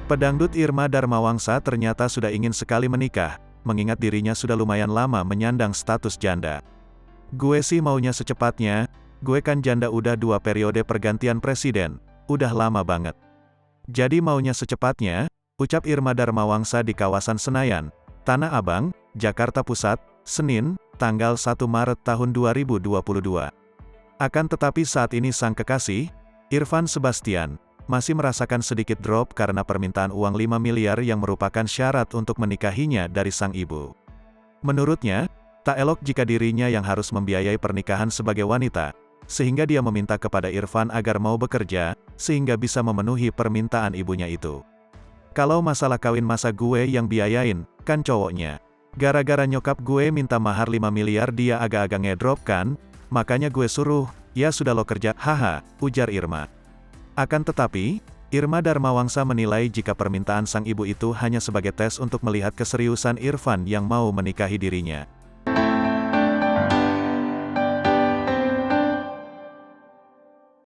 Pedangdut Irma Darmawangsa ternyata sudah ingin sekali menikah, mengingat dirinya sudah lumayan lama menyandang status janda. Gue sih maunya secepatnya, gue kan janda udah 2 periode pergantian presiden, udah lama banget. Jadi maunya secepatnya, ucap Irma Darmawangsa di kawasan Senayan, Tanah Abang, Jakarta Pusat, Senin, tanggal 1 Maret tahun 2022. Akan tetapi saat ini sang kekasih, Irfan Sebastian, masih merasakan sedikit drop karena permintaan uang 5 miliar yang merupakan syarat untuk menikahinya dari sang ibu. Menurutnya, tak elok jika dirinya yang harus membiayai pernikahan sebagai wanita, sehingga dia meminta kepada Irfan agar mau bekerja, sehingga bisa memenuhi permintaan ibunya itu. Kalau masalah kawin masa gue yang biayain, kan cowoknya. Gara-gara nyokap gue minta mahar 5 miliar dia agak-agak ngedrop kan, makanya gue suruh, ya sudah lo kerja, haha, ujar Irma. Akan tetapi, Irma Darmawangsa menilai jika permintaan sang ibu itu hanya sebagai tes untuk melihat keseriusan Irfan yang mau menikahi dirinya.